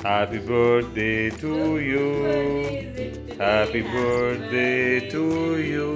Happy birthday to you. Happy birthday to you.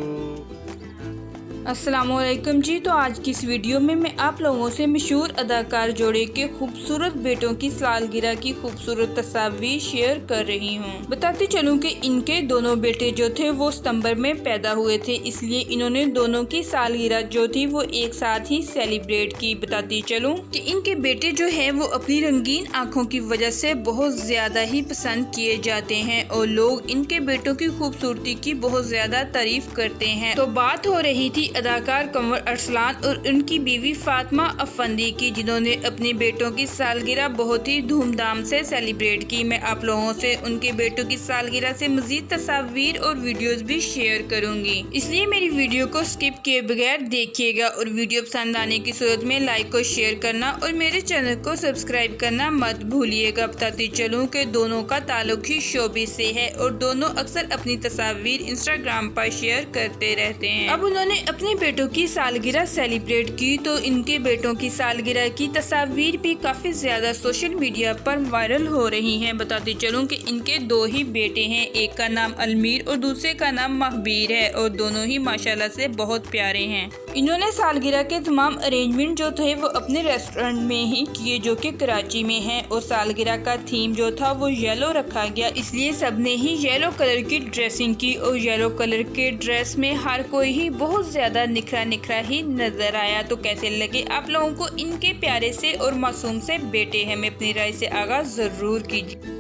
अस्सलामुअलैकुम जी। तो आज की इस वीडियो में मैं आप लोगों से मशहूर अदाकार जोड़े के खूबसूरत बेटों की सालगिरह की खूबसूरत तस्वीर शेयर कर रही हूँ। बताती चलूँ कि इनके दोनों बेटे जो थे वो सितंबर में पैदा हुए थे, इसलिए इन्होंने दोनों की सालगिरह जो थी वो एक साथ ही सेलिब्रेट की। बताती चलूँ कि इनके बेटे जो है वो अपनी रंगीन आँखों की वजह से बहुत ज्यादा ही पसंद किए जाते हैं और लोग इनके बेटों की खूबसूरती की बहुत ज्यादा तारीफ करते हैं। तो बात हो रही थी अदाकार कंवर अरसलान और उनकी बीवी फातिमा अफंदी की, जिन्होंने अपने बेटों की सालगिरह बहुत ही धूमधाम से सेलिब्रेट की। मैं आप लोगों से उनके बेटों की सालगिरह से मजीद तस्वीर और वीडियोस भी शेयर करूंगी, इसलिए मेरी वीडियो को स्किप किए बगैर देखिएगा और वीडियो पसंद आने की सूरत में लाइक और शेयर करना और मेरे चैनल को सब्सक्राइब करना मत भूलिएगा। बताती चलूँ कि दोनों का ताल्लुक ही शोबिस से है और दोनों अक्सर अपनी तस्वीर इंस्टाग्राम पर शेयर करते रहते हैं। अब उन्होंने अपने बेटों की सालगिरह सेलिब्रेट की, तो इनके बेटों की सालगिरह की तस्वीर भी काफी ज्यादा सोशल मीडिया पर वायरल हो रही हैं। बताती चलूं कि इनके दो ही बेटे हैं, एक का नाम अलमीर और दूसरे का नाम महबीर है और दोनों ही माशाल्लाह से बहुत प्यारे हैं। इन्होंने सालगिरह के तमाम अरेंजमेंट जो थे वो अपने रेस्टोरेंट में ही किए, जो कि कराची में है, और सालगिरह का थीम जो था वो येलो रखा गया, इसलिए सबने ही येलो कलर की ड्रेसिंग की और येलो कलर के ड्रेस में हर कोई ही बहुत ज्यादा निखरा निखरा ही नजर आया। तो कैसे लगे आप लोगों को इनके प्यारे से और मासूम से बेटे? हमें अपनी राय से आगाज़ जरूर कीजिए।